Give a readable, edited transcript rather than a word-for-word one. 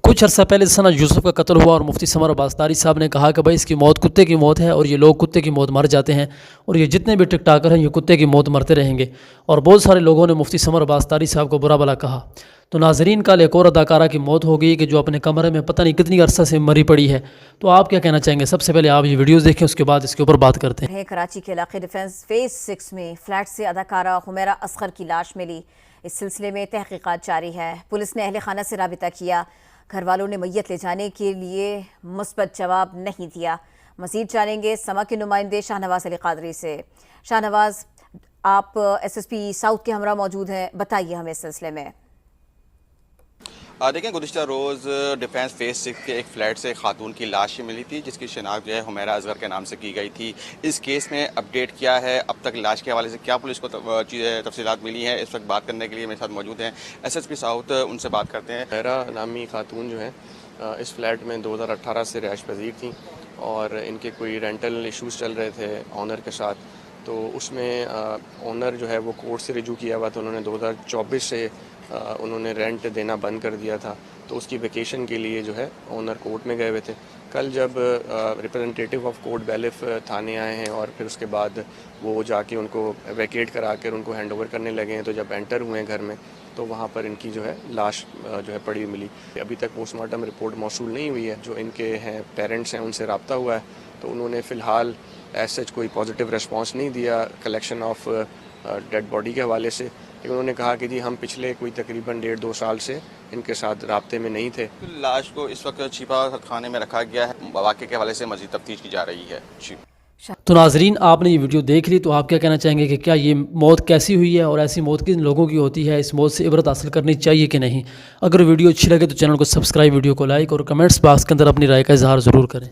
کچھ عرصہ پہلے ثنا یوسف کا قتل ہوا اور مفتی سمر عباس طاری صاحب نے کہا کہ بھائی اس کی موت کتے کی موت ہے اور یہ لوگ کتے کی موت مر جاتے ہیں اور یہ جتنے بھی ٹک ٹاکر ہیں یہ کتے کی موت مرتے رہیں گے، اور بہت سارے لوگوں نے مفتی سمر عباس طاری صاحب کو برا بھلا کہا۔ تو ناظرین، کل ایک اور اداکارہ کی موت ہو گئی کہ جو اپنے کمرے میں پتہ نہیں کتنی عرصہ سے مری پڑی ہے۔ تو آپ کیا کہنا چاہیں گے؟ سب سے پہلے آپ یہ ویڈیوز دیکھیں، اس کے بعد اس کے اوپر بات کرتے ہیں۔ کراچی کے علاقے ڈیفنس فیز 6 میں فلیٹ سے اداکارہ حمیرہ اصغر کی لاش ملی۔ اس سلسلے میں تحقیقات جاری ہے۔ پولیس نے اہل خانہ سے رابطہ کیا، گھر والوں نے میت لے جانے کے لیے مثبت جواب نہیں دیا۔ مزید جانیں گے سما کے نمائندے شاہ نواز علی قادری سے۔ شاہ نواز، آپ ایس ایس پی ساؤتھ کے ہمراہ موجود ہیں، بتائیے ہمیں اس سلسلے میں۔ دیکھیں، گزشتہ روز ڈیفنس فیز 6 کے ایک فلیٹ سے خاتون کی لاش ملی تھی جس کی شناخت جو ہے حمیرہ اصغر کے نام سے کی گئی تھی۔ اس کیس میں اپڈیٹ کیا ہے، اب تک لاش کے حوالے سے کیا پولیس کو تفصیلات ملی ہیں، اس وقت بات کرنے کے لیے میرے ساتھ موجود ہیں ایس ایس پی ساؤتھ، ان سے بات کرتے ہیں۔ حمیرہ نامی خاتون جو ہے اس فلیٹ میں 2018 سے رہائش پذیر تھیں اور ان کے کوئی رینٹل ایشوز چل رہے تھے آنر کے ساتھ، تو اس میں آنر جو ہے وہ کورٹ سے رجوع کیا ہوا تھا۔ انہوں نے 2024 سے انہوں نے رینٹ دینا بند کر دیا تھا، تو اس کی ویکیشن کے لیے جو ہے آنر کورٹ میں گئے ہوئے تھے۔ کل جب ریپرزنٹیٹیو آف کورٹ بیلف تھانے آئے ہیں اور پھر اس کے بعد وہ جا کے ان کو ویکیٹ کرا کر ان کو ہینڈ اوور کرنے لگے ہیں، تو جب انٹر ہوئے ہیں گھر میں تو وہاں پر ان کی جو ہے لاش جو ہے پڑی ملی۔ ابھی تک پوسٹ مارٹم رپورٹ موصول نہیں ہوئی ہے۔ جو ان کے ہیں پیرنٹس ہیں ان سے رابطہ ہوا ہے، تو انہوں نے فی الحال ایز سچ کوئی پازیٹیو ریسپانس نہیں دیا کلیکشن آف ڈیڈ باڈی کے حوالے سے، لیکن انہوں نے کہا کہ جی ہم پچھلے کوئی تقریباً 1.5-2 سال سے ان کے ساتھ رابطے میں نہیں تھے۔ لاش کو اس وقت چھپا خانے میں رکھا گیا ہے، واقعے کے حوالے سے مزید تفتیش کی جا رہی ہے۔ تو ناظرین، آپ نے یہ ویڈیو دیکھ لی، تو آپ کیا کہنا چاہیں گے کہ کیا یہ موت کیسی ہوئی ہے اور ایسی موت کن لوگوں کی ہوتی ہے؟ اس موت سے عبرت حاصل کرنی چاہیے کہ نہیں؟ اگر ویڈیو اچھی لگے تو چینل کو سبسکرائب، ویڈیو کو لائک اور کمنٹس باکس کے اندر اپنی رائے کا اظہار ضرور کریں۔